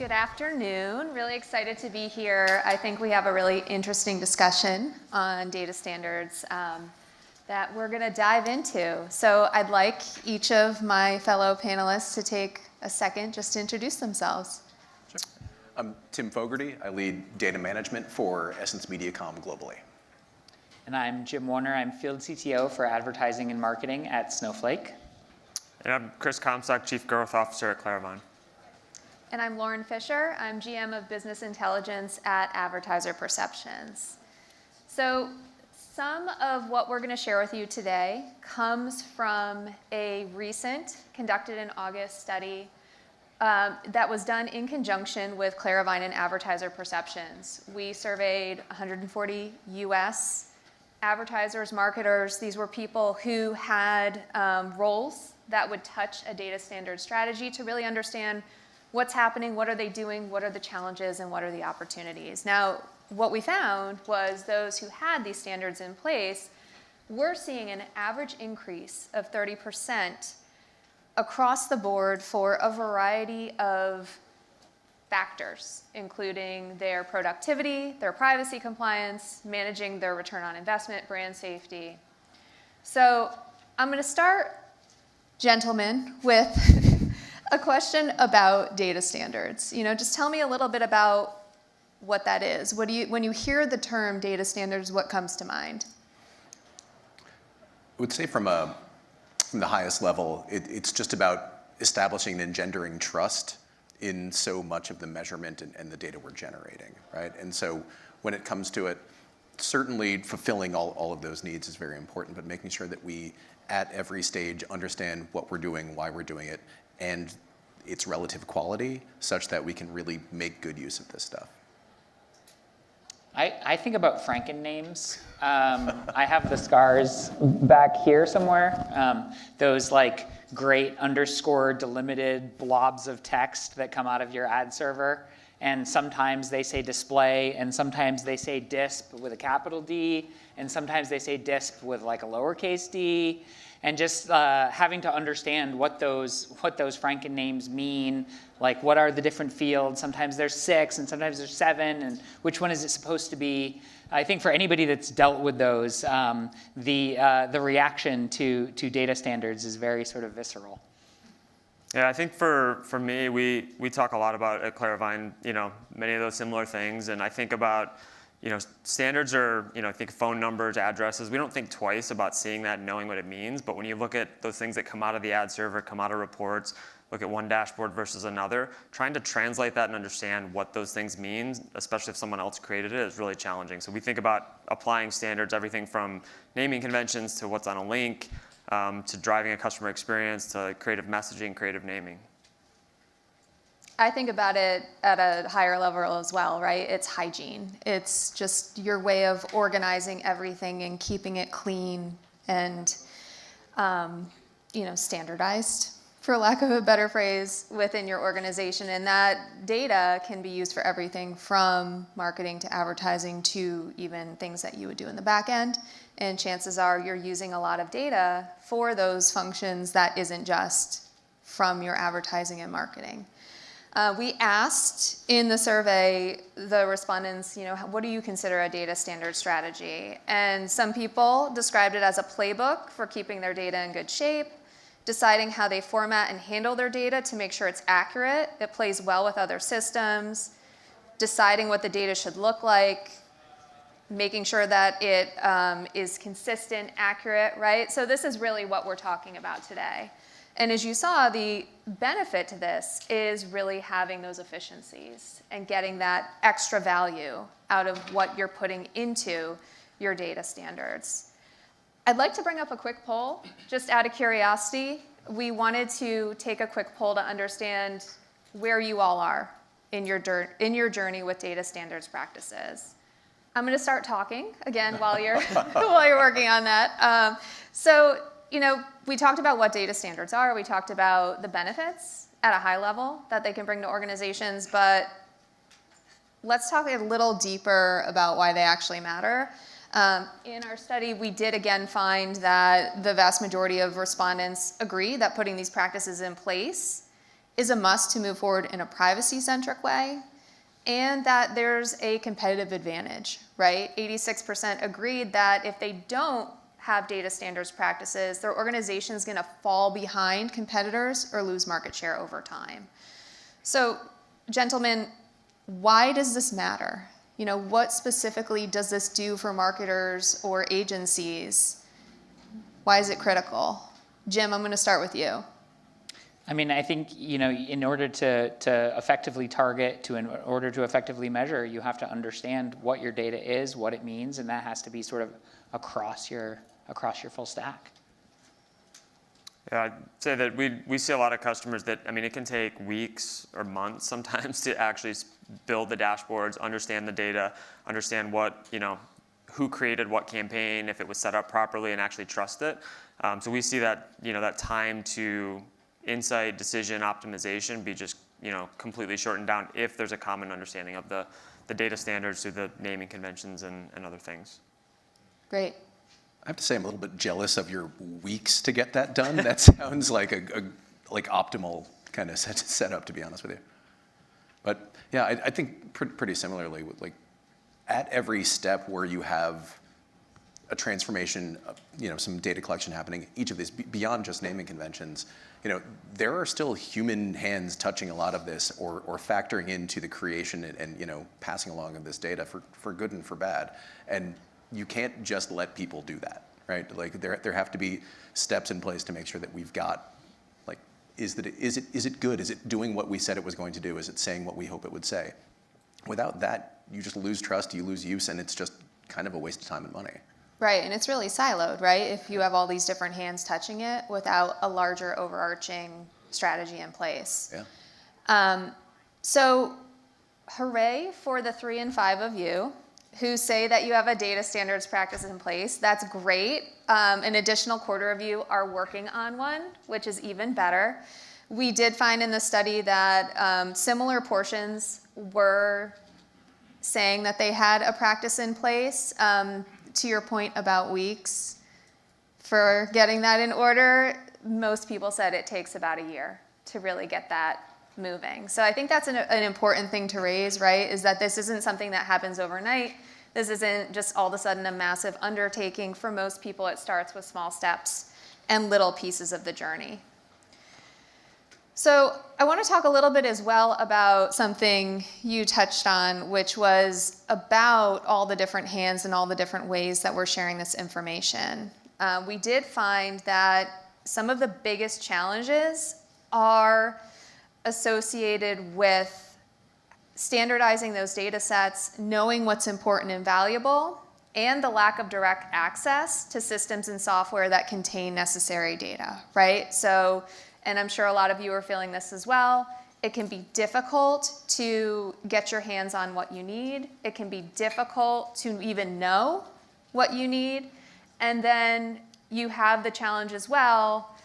Good afternoon. Really excited to be here. I think we have a really interesting discussion on data standards that we're going to dive into. So I'd like each of my fellow panelists to take a second just to introduce themselves. Sure. I'm Tim Fogarty. I lead data management for Essence Mediacom globally. And I'm Jim Warner. I'm field CTO for advertising and marketing at Snowflake. And I'm Chris Comstock, Chief Growth Officer at Claravine. And I'm Lauren Fisher. I'm GM of Business Intelligence at Advertiser Perceptions. So some of what we're going to share with you today comes from a recent, conducted in August study that was done in conjunction with Claravine and Advertiser Perceptions. We surveyed 140 US advertisers, marketers. These were people who had roles that would touch a data standard strategy to really understand what's happening, what are they doing, what are the challenges, and what are the opportunities. Now, what we found was those who had these standards in place were seeing an average increase of 30% across the board for a variety of factors, including their productivity, their privacy compliance, managing their return on investment, brand safety. So I'm going to start, gentlemen, with a question about data standards. Just tell me a little bit about what that is. When you hear the term data standards, what comes to mind? I would say from the highest level, it's just about establishing and engendering trust in so much of the measurement and the data we're generating, right? And so when it comes to it, certainly fulfilling all of those needs is very important, but making sure that we, at every stage, understand what we're doing, why we're doing it, and its relative quality, such that we can really make good use of this stuff. I think about Franken names. I have the scars back here somewhere. Those like great underscore delimited blobs of text that come out of your ad server. And sometimes they say display, and sometimes they say disp with a capital D, and sometimes they say disp with like a lowercase d. And just having to understand what those Franken names mean, like what are the different fields. Sometimes there's 6, and sometimes there's 7, and which one is it supposed to be? I think for anybody that's dealt with those, the reaction to data standards is very sort of visceral. Yeah, I think for me, we talk a lot about at Claravine, many of those similar things, and I think about, standards are, I think phone numbers, addresses. We don't think twice about seeing that and knowing what it means, but when you look at those things that come out of the ad server, come out of reports, look at one dashboard versus another, trying to translate that and understand what those things mean, especially if someone else created it, is really challenging. So we think about applying standards, everything from naming conventions to what's on a link, to driving a customer experience, to creative messaging, creative naming. I think about it at a higher level as well, right? It's hygiene. It's just your way of organizing everything and keeping it clean and, standardized, for lack of a better phrase, within your organization. And that data can be used for everything from marketing to advertising to even things that you would do in the back end. And chances are you're using a lot of data for those functions that isn't just from your advertising and marketing. We asked in the survey the respondents, what do you consider a data standard strategy? And some people described it as a playbook for keeping their data in good shape, deciding how they format and handle their data to make sure it's accurate, it plays well with other systems, deciding what the data should look like, making sure that it is consistent, accurate, right? So this is really what we're talking about today. And as you saw, the benefit to this is really having those efficiencies and getting that extra value out of what you're putting into your data standards. I'd like to bring up a quick poll, just out of curiosity. We wanted to take a quick poll to understand where you all are in your journey with data standards practices. I'm going to start talking again while you're working on that. We talked about what data standards are. We talked about the benefits at a high level that they can bring to organizations, but let's talk a little deeper about why they actually matter. In our study, we did again find that the vast majority of respondents agree that putting these practices in place is a must to move forward in a privacy-centric way, and that there's a competitive advantage, right? 86% agreed that if they don't have data standards practices, their organization is going to fall behind competitors or lose market share over time. So, gentlemen, why does this matter? You know, what specifically does this do for marketers or agencies? Why is it critical? Jim, I'm going to start with you. I mean, I think, you know, in order to effectively target, in order to effectively measure, you have to understand what your data is, what it means, and that has to be sort of across your full stack. Yeah, I'd say that we see a lot of customers that, I mean, it can take weeks or months sometimes to actually build the dashboards, understand the data, understand what, you know, who created what campaign, if it was set up properly, and actually trust it. So we see that, you know, that time to insight, decision, optimization be just, you know, completely shortened down if there's a common understanding of the data standards through the naming conventions and other things. Great. I have to say I'm a little bit jealous of your weeks to get that done. That sounds like a optimal kind of setup, to be honest with you. But yeah, I think pretty similarly, like at every step where you have a transformation, you know, some data collection happening, each of these beyond just naming conventions, you know, there are still human hands touching a lot of this, or factoring into the creation and you know, passing along of this data for good and for bad. And you can't just let people do that, right? Like there have to be steps in place to make sure that we've got, like, is it good? Is it doing what we said it was going to do? Is it saying what we hope it would say? Without that, you just lose trust, you lose use, and it's just kind of a waste of time and money. Right, and it's really siloed, right? If you have all these different hands touching it without a larger overarching strategy in place. Yeah. So hooray for the 3 and 5 of you who say that you have a data standards practice in place. That's great. An additional quarter of you are working on one, which is even better. We did find in the study that similar portions were saying that they had a practice in place. To your point about weeks for getting that in order, most people said it takes about a year to really get that moving. So I think that's an important thing to raise, right? Is that this isn't something that happens overnight. This isn't just all of a sudden a massive undertaking. For most people, it starts with small steps and little pieces of the journey. So I want to talk a little bit as well about something you touched on, which was about all the different hands and all the different ways that we're sharing this information. We did find that some of the biggest challenges are associated with standardizing those data sets, knowing what's important and valuable, and the lack of direct access to systems and software that contain necessary data, right? So, and I'm sure a lot of you are feeling this as well, it can be difficult to get your hands on what you need. It can be difficult to even know what you need. And then you have the challenge as well,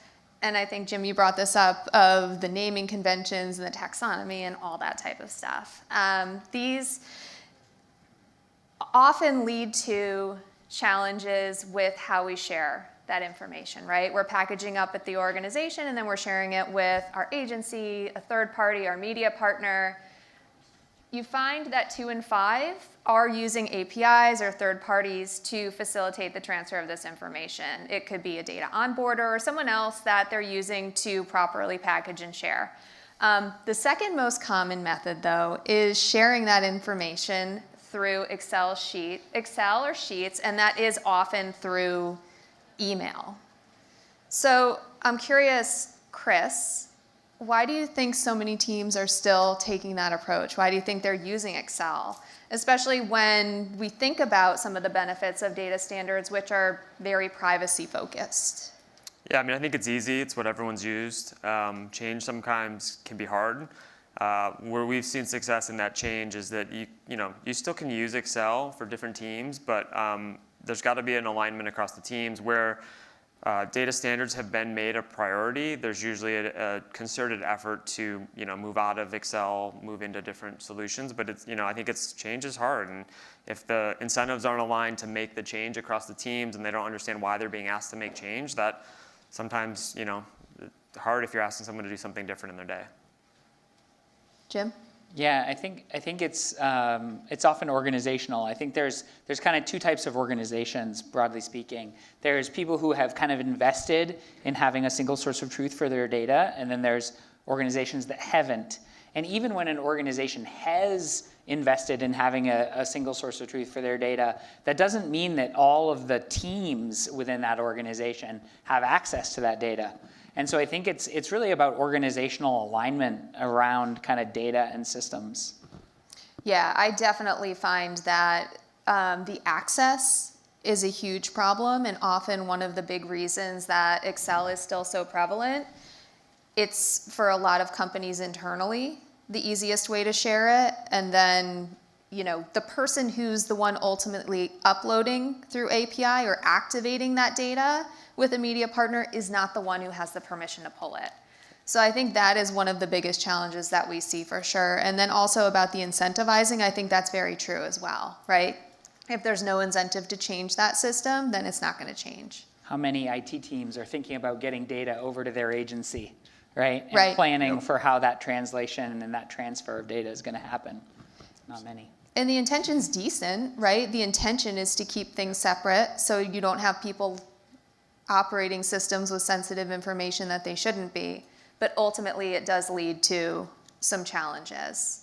and I think, Jim, you brought this up, of the naming conventions and the taxonomy and all that type of stuff. These often lead to challenges with how we share that information, right? We're packaging up at the organization and then we're sharing it with our agency, a third party, our media partner. You find that 2 and 5 are using APIs or third parties to facilitate the transfer of this information. It could be a data onboarder or someone else that they're using to properly package and share. The second most common method, though, is sharing that information through Excel or Sheets, and that is often through email. So I'm curious, Chris, why do you think so many teams are still taking that approach? Why do you think they're using Excel? Especially when we think about some of the benefits of data standards, which are very privacy focused. Yeah, I mean, I think it's easy. It's what everyone's used. Change sometimes can be hard. Where we've seen success in that change is that you still can use Excel for different teams, but there's got to be an alignment across the teams where data standards have been made a priority. There's usually a concerted effort to move out of Excel, move into different solutions. But it's I think change is hard, and if the incentives aren't aligned to make the change across the teams, and they don't understand why they're being asked to make change, that sometimes it's hard if you're asking someone to do something different in their day. Jim? Yeah, I think it's often organizational. I think there's kind of two types of organizations, broadly speaking. There's people who have kind of invested in having a single source of truth for their data, and then there's organizations that haven't. And even when an organization has invested in having a single source of truth for their data, that doesn't mean that all of the teams within that organization have access to that data. And so I think it's really about organizational alignment around kind of data and systems. Yeah, I definitely find that the access is a huge problem, and often one of the big reasons that Excel is still so prevalent. It's for a lot of companies internally the easiest way to share it, and then the person who's the one ultimately uploading through API or activating that data with a media partner is not the one who has the permission to pull it. So I think that is one of the biggest challenges that we see for sure. And then also about the incentivizing, I think that's very true as well, right? If there's no incentive to change that system, then it's not going to change. How many IT teams are thinking about getting data over to their agency, right? And right. planning for how that translation and that transfer of data is going to happen? Not many. And the intention's decent, right? The intention is to keep things separate so you don't have people operating systems with sensitive information that they shouldn't be. But ultimately, it does lead to some challenges.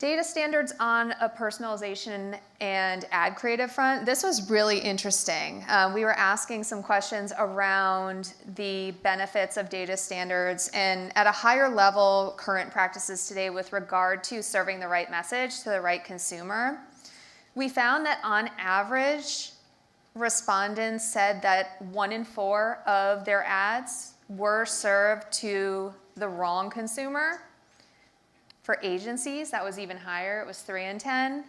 Data standards on a personalization and ad creative front. This was really interesting. We were asking some questions around the benefits of data standards and at a higher level, current practices today with regard to serving the right message to the right consumer. We found that on average, respondents said that 1 in 4 of their ads were served to the wrong consumer. For agencies, that was even higher. It was 3 in 10.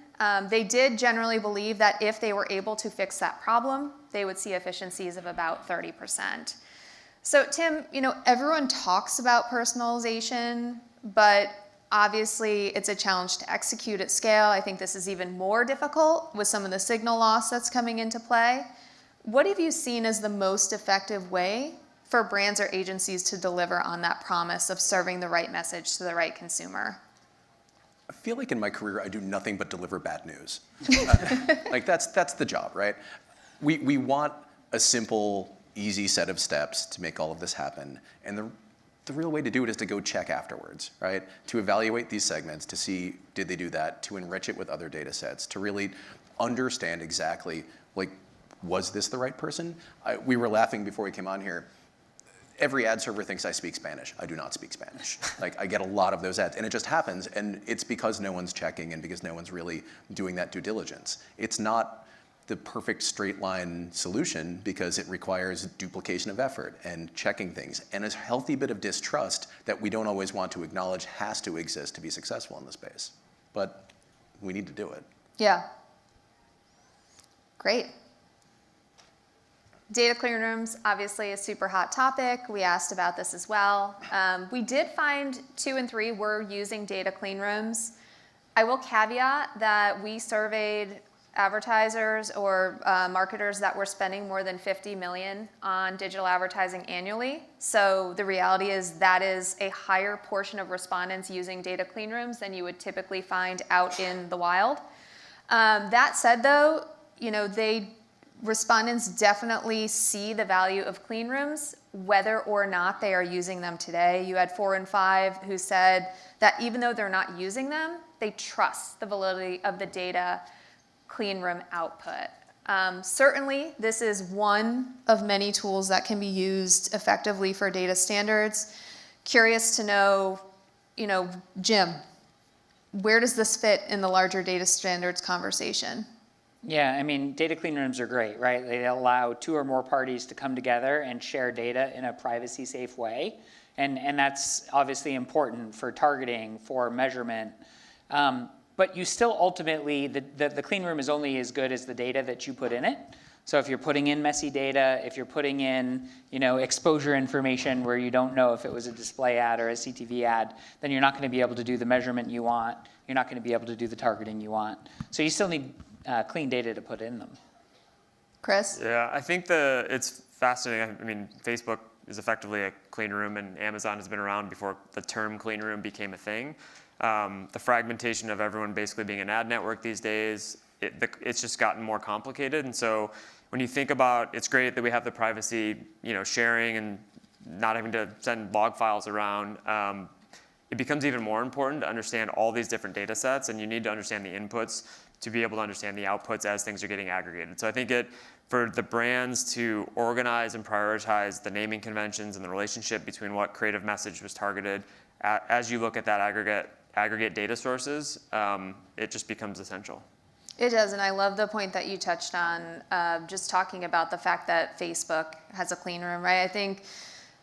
They did generally believe that if they were able to fix that problem, they would see efficiencies of about 30%. So Tim, everyone talks about personalization, but obviously it's a challenge to execute at scale. I think this is even more difficult with some of the signal loss that's coming into play. What have you seen as the most effective way for brands or agencies to deliver on that promise of serving the right message to the right consumer? I feel like in my career, I do nothing but deliver bad news. Like that's the job, right? We want a simple, easy set of steps to make all of this happen. And the real way to do it is to go check afterwards, right? To evaluate these segments, to see, did they do that? To enrich it with other data sets, to really understand exactly, like, was this the right person? We were laughing before we came on here. Every ad server thinks I speak Spanish. I do not speak Spanish. Like, I get a lot of those ads, and it just happens, and it's because no one's checking and because no one's really doing that due diligence. It's not the perfect straight line solution because it requires duplication of effort and checking things, and a healthy bit of distrust that we don't always want to acknowledge has to exist to be successful in the space. But we need to do it. Yeah. Great. Data clean rooms, obviously a super hot topic. We asked about this as well. We did find 2 in 3 were using data clean rooms. I will caveat that we surveyed advertisers or marketers that were spending more than $50 million on digital advertising annually. So the reality is that is a higher portion of respondents using data clean rooms than you would typically find out in the wild. That said though, respondents definitely see the value of clean rooms, whether or not they are using them today. You had 4 in 5 who said that even though they're not using them, they trust the validity of the data clean room output. Certainly, this is one of many tools that can be used effectively for data standards. Curious to know, Jim, where does this fit in the larger data standards conversation? Yeah, I mean, data clean rooms are great, right? They allow 2 or more parties to come together and share data in a privacy-safe way. And that's obviously important for targeting, for measurement. But you still ultimately, the clean room is only as good as the data that you put in it. So if you're putting in messy data, if you're putting in exposure information where you don't know if it was a display ad or a CTV ad, then you're not going to be able to do the measurement you want. You're not going to be able to do the targeting you want. So you still need clean data to put in them. Chris? Yeah, I think it's fascinating. I mean, Facebook is effectively a clean room, and Amazon has been around before the term clean room became a thing. The fragmentation of everyone basically being an ad network these days, it's just gotten more complicated. And so when you think about, it's great that we have the privacy, sharing and not having to send log files around. It becomes even more important to understand all these different data sets, and you need to understand the inputs to be able to understand the outputs as things are getting aggregated. So I think for the brands to organize and prioritize the naming conventions and the relationship between what creative message was targeted, as you look at that aggregate data sources, it just becomes essential. It does, and I love the point that you touched on, just talking about the fact that Facebook has a clean room, right? I think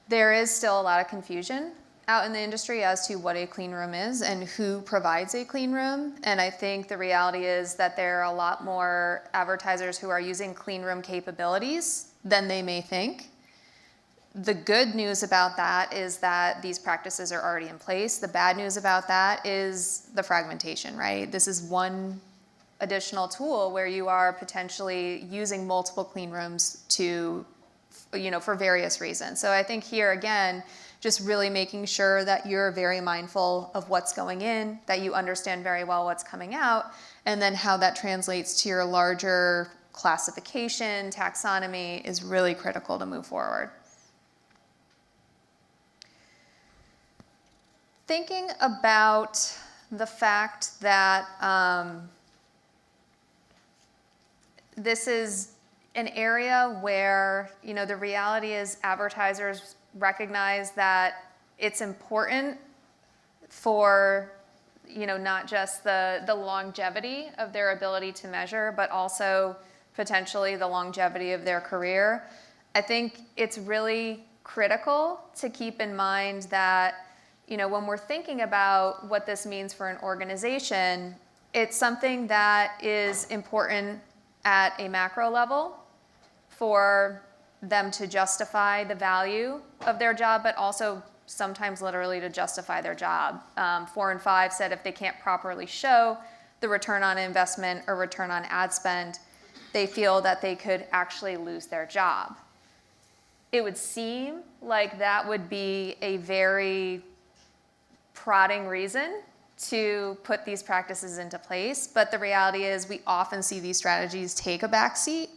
there is still a lot of confusion out in the industry as to what a clean room is and who provides a clean room. And I think the reality is that there are a lot more advertisers who are using clean room capabilities than they may think. The good news about that is that these practices are already in place. The bad news about that is the fragmentation, right? This is one additional tool where you are potentially using multiple clean rooms to, for various reasons. So I think here again, just really making sure that you're very mindful of what's going in, that you understand very well what's coming out, and then how that translates to your larger classification, taxonomy is really critical to move forward. Thinking about the fact that this is an area where, the reality is advertisers recognize that it's important for, not just the longevity of their ability to measure, but also potentially the longevity of their career. I think it's really critical to keep in mind that, when we're thinking about what this means for an organization, it's something that is important at a macro level for them to justify the value of their job, but also sometimes literally to justify their job. 4 and 5 said if they can't properly show the return on investment or return on ad spend, they feel that they could actually lose their job. It would seem like that would be a very prodding reason to put these practices into place, but the reality is we often see these strategies take a backseat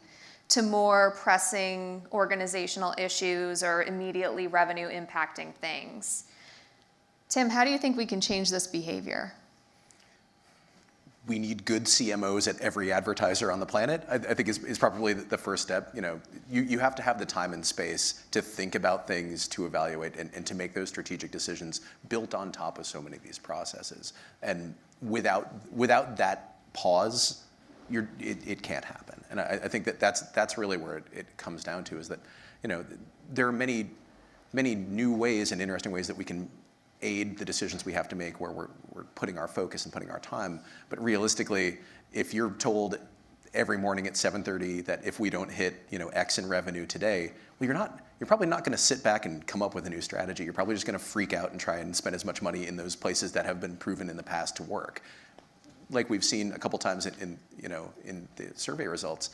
to more pressing organizational issues or immediately revenue impacting things. Tim, how do you think we can change this behavior? We need good CMOs at every advertiser on the planet, I think is probably the first step. You have to have the time and space to think about things, to evaluate, and to make those strategic decisions built on top of so many of these processes. And without that pause, it can't happen. And I think that's really where it comes down to, is that there are many new ways and interesting ways that we can aid the decisions we have to make, where we're putting our focus and putting our time. But realistically, if you're told every morning at 7:30 that if we don't hit X in revenue today, well, you're probably not going to sit back and come up with a new strategy. You're probably just going to freak out and try and spend as much money in those places that have been proven in the past to work. Like we've seen a couple times in the survey results,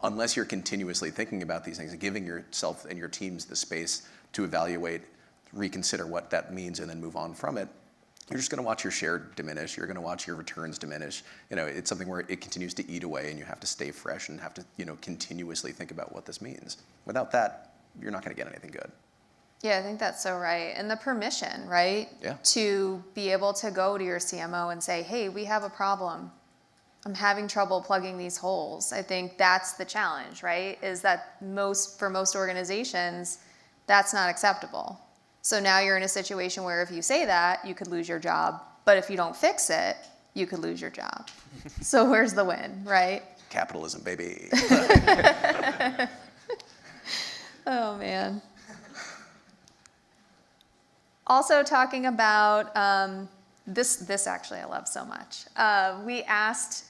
unless you're continuously thinking about these things and giving yourself and your teams the space to evaluate, reconsider what that means, and then move on from it, you're just going to watch your share diminish. You're going to watch your returns diminish. It's something where it continues to eat away, and you have to stay fresh and have to continuously think about what this means. Without that, you're not going to get anything good. Yeah, I think that's so right. And the permission, right? Yeah. To be able to go to your CMO and say, hey, we have a problem. I'm having trouble plugging these holes. I think that's the challenge, right? Is that for most organizations, that's not acceptable. So now you're in a situation where if you say that, you could lose your job. But if you don't fix it, you could lose your job. So where's the win, right? Capitalism, baby. Oh, man. Also talking about this actually I love so much. We asked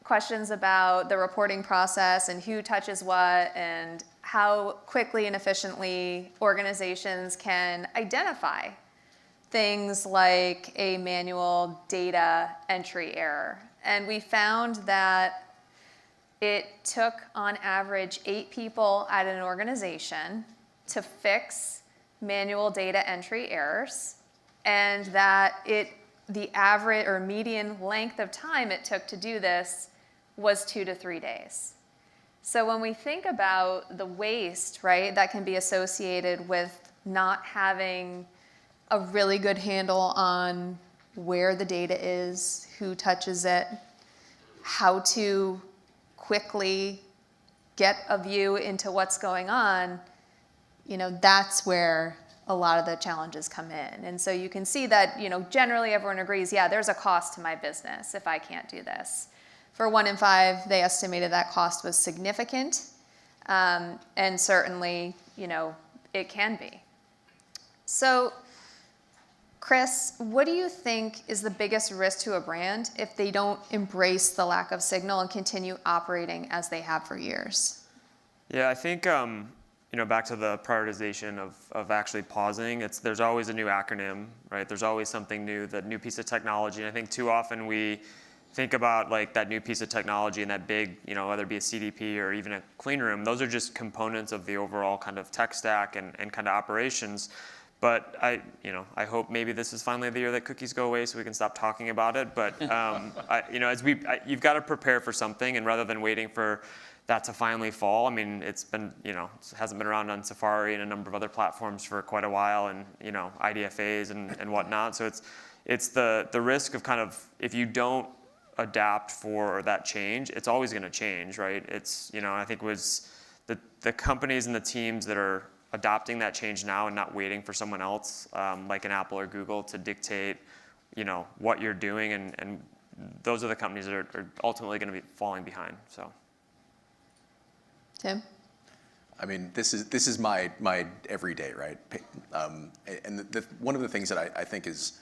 questions about the reporting process and who touches what and how quickly and efficiently organizations can identify things like a manual data entry error. And we found that it took on average 8 people at an organization to fix manual data entry errors, and that the average or median length of time it took to do this was 2 to 3 days. So when we think about the waste, right, that can be associated with not having a really good handle on where the data is, who touches it, how to quickly get a view into what's going on, that's where a lot of the challenges come in. And so you can see that, generally everyone agrees, yeah, there's a cost to my business if I can't do this. For 1 in 5, they estimated that cost was significant, and certainly, it can be. So, Chris, what do you think is the biggest risk to a brand if they don't embrace the lack of signal and continue operating as they have for years? Yeah, I think, back to the prioritization of actually pausing, there's always a new acronym, right? There's always something new, that new piece of technology. And I think too often we think about like that new piece of technology and that big, whether it be a CDP or even a clean room, those are just components of the overall kind of tech stack and kind of operations. But I hope maybe this is finally the year that cookies go away so we can stop talking about it. But you've got to prepare for something, and rather than waiting for that to finally fall, I mean, it's been, it hasn't been around on Safari and a number of other platforms for quite a while, and IDFAs and whatnot. So it's the risk of kind of, if you don't adapt for that change, it's always going to change, right? It's, I think it was the companies and the teams that are adopting that change now and not waiting for someone else, like an Apple or Google, to dictate, what you're doing, and those are the companies that are ultimately going to be falling behind. So, Tim? I mean, this is my everyday, right? And one of the things that I think is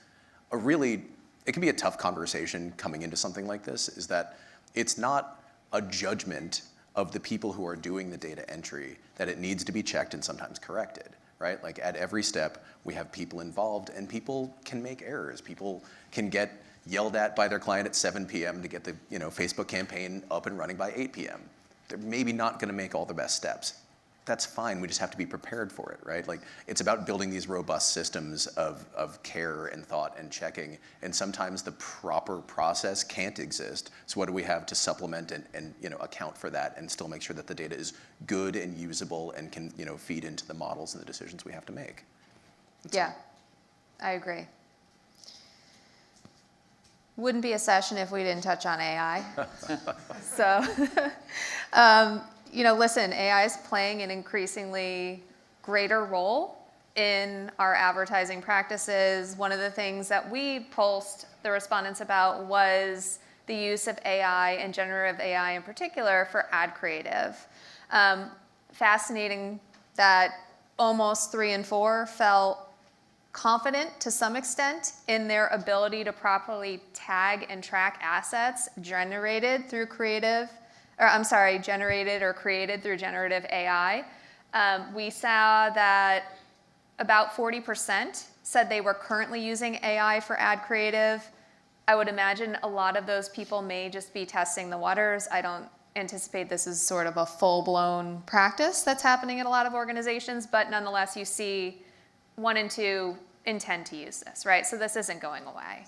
it can be a tough conversation coming into something like this, is that it's not a judgment of the people who are doing the data entry that it needs to be checked and sometimes corrected, right? Like at every step, we have people involved, and people can make errors. People can get yelled at by their client at 7 p.m. to get the Facebook campaign up and running by 8 p.m. They're maybe not going to make all the best steps. That's fine. We just have to be prepared for it, right? Like, it's about building these robust systems of care and thought and checking. And sometimes the proper process can't exist. So what do we have to supplement and account for that, and still make sure that the data is good and usable and can feed into the models and the decisions we have to make? Yeah, I agree. Wouldn't be a session if we didn't touch on AI. So, listen, AI is playing an increasingly greater role in our advertising practices. One of the things that we pulsed the respondents about was the use of AI, and generative AI in particular, for ad creative. Fascinating that almost 3 in 4 felt confident to some extent in their ability to properly tag and track assets generated or created through generative AI. We saw that about 40% said they were currently using AI for ad creative. I would imagine a lot of those people may just be testing the waters. I don't anticipate this is sort of a full-blown practice that's happening at a lot of organizations, but nonetheless, you see 1 in 2 intend to use this, right? So this isn't going away.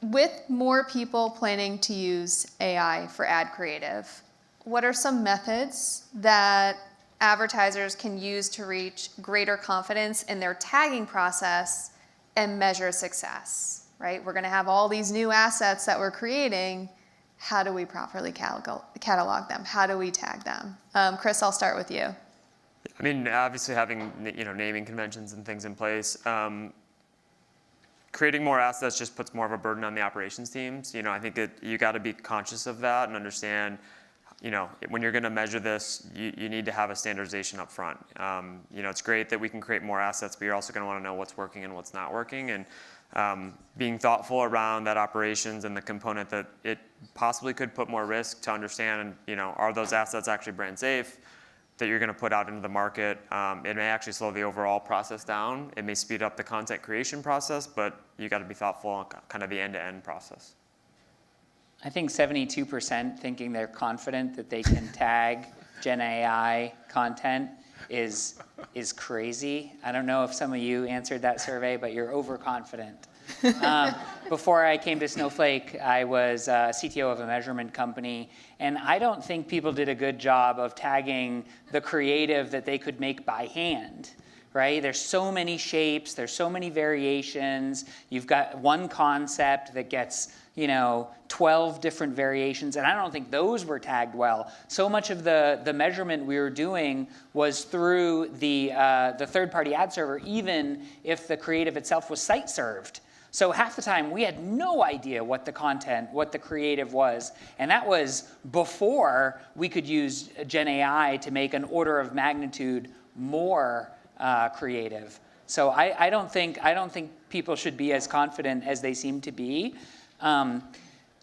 With more people planning to use AI for ad creative, what are some methods that advertisers can use to reach greater confidence in their tagging process and measure success, right? We're going to have all these new assets that we're creating. How do we properly catalog them? How do we tag them? Chris, I'll start with you. I mean, obviously having naming conventions and things in place. Creating more assets just puts more of a burden on the operations teams. I think that you got to be conscious of that and understand, when you're going to measure this, you need to have a standardization up front. It's great that we can create more assets, but you're also going to want to know what's working and what's not working. And being thoughtful around that operations and the component that it possibly could put more risk, to understand, are those assets actually brand safe that you're going to put out into the market. It may actually slow the overall process down. It may speed up the content creation process, but you got to be thoughtful on kind of the end-to-end process. I think 72% thinking they're confident that they can tag Gen AI content is crazy. I don't know if some of you answered that survey, but you're overconfident. Before I came to Snowflake, I was CTO of a measurement company, and I don't think people did a good job of tagging the creative that they could make by hand. Right? There's so many shapes, there's so many variations. You've got one concept that gets, 12 different variations, and I don't think those were tagged well. So much of the measurement we were doing was through the third-party ad server, even if the creative itself was site-served. So half the time, we had no idea what the content, what the creative was, and that was before we could use Gen AI to make an order of magnitude more creative. So I don't think people should be as confident as they seem to be. And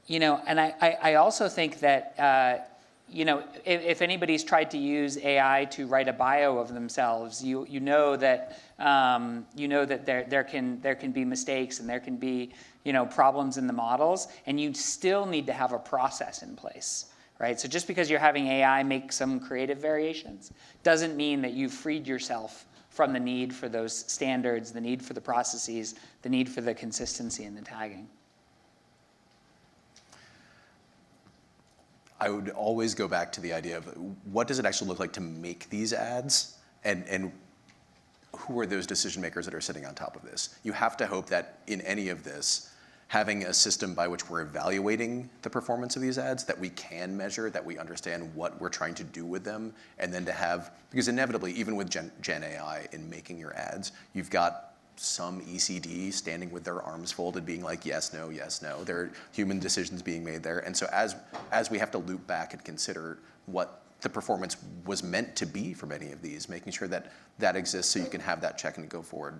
I also think that if anybody's tried to use AI to write a bio of themselves, you know that there can be mistakes and there can be problems in the models, and you still need to have a process in place. Right? So just because you're having AI make some creative variations doesn't mean that you've freed yourself from the need for those standards, the need for the processes, the need for the consistency in the tagging. I would always go back to the idea of what does it actually look like to make these ads, and who are those decision makers that are sitting on top of this? You have to hope that in any of this, having a system by which we're evaluating the performance of these ads, that we can measure, that we understand what we're trying to do with them, and then to have, because inevitably, even with Gen AI in making your ads, you've got some ECD standing with their arms folded being like, yes, no, yes, no. There are human decisions being made there. And so as we have to loop back and consider what the performance was meant to be for many of these, making sure that that exists so you can have that check and go forward.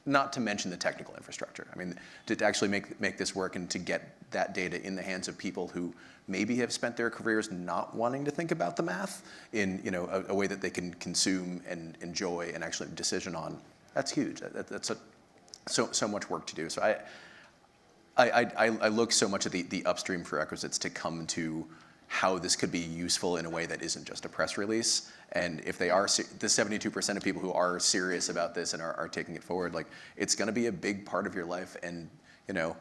Not to mention the technical infrastructure. I mean, to actually make this work and to get that data in the hands of people who maybe have spent their careers not wanting to think about the math in a way that they can consume and enjoy and actually decision on. That's huge. That's so much work to do. So I look so much at the upstream prerequisites to come to how this could be useful in a way that isn't just a press release. And if they are, the 72% of people who are serious about this and are taking it forward, like, it's going to be a big part of your life. And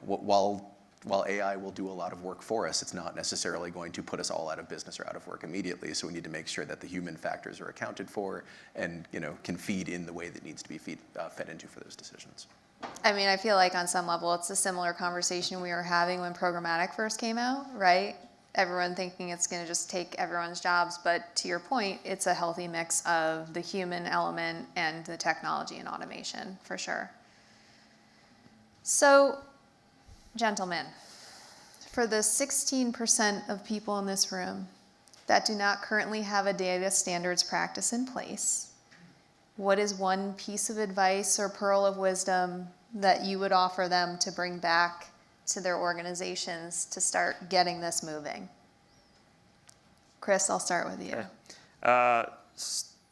while AI will do a lot of work for us, it's not necessarily going to put us all out of business or out of work immediately. So we need to make sure that the human factors are accounted for and can feed in the way that needs to be fed into for those decisions. I mean, I feel like on some level, it's a similar conversation we were having when programmatic first came out, right? Everyone thinking it's going to just take everyone's jobs, but to your point, it's a healthy mix of the human element and the technology and automation, for sure. So, gentlemen, for the 16% of people in this room that do not currently have a data standards practice in place, what is one piece of advice or pearl of wisdom that you would offer them to bring back to their organizations to start getting this moving? Chris, I'll start with you. Okay.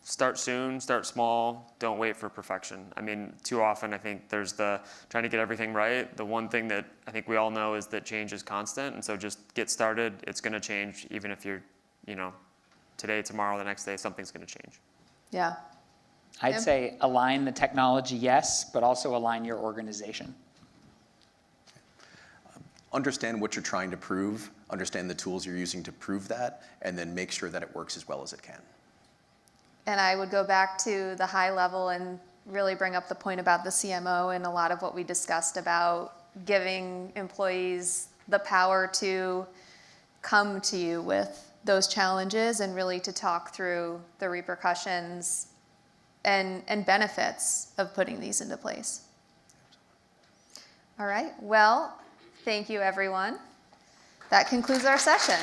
Start soon, start small, don't wait for perfection. I mean, too often I think there's the trying to get everything right. The one thing that I think we all know is that change is constant, and so just get started. It's going to change, even if you're, today, tomorrow, the next day, something's going to change. Yeah. I'd say align the technology, yes, but also align your organization. Understand what you're trying to prove, understand the tools you're using to prove that, and then make sure that it works as well as it can. And I would go back to the high level and really bring up the point about the CMO and a lot of what we discussed about giving employees the power to come to you with those challenges and really to talk through the repercussions and benefits of putting these into place. All right, well, thank you everyone. That concludes our session.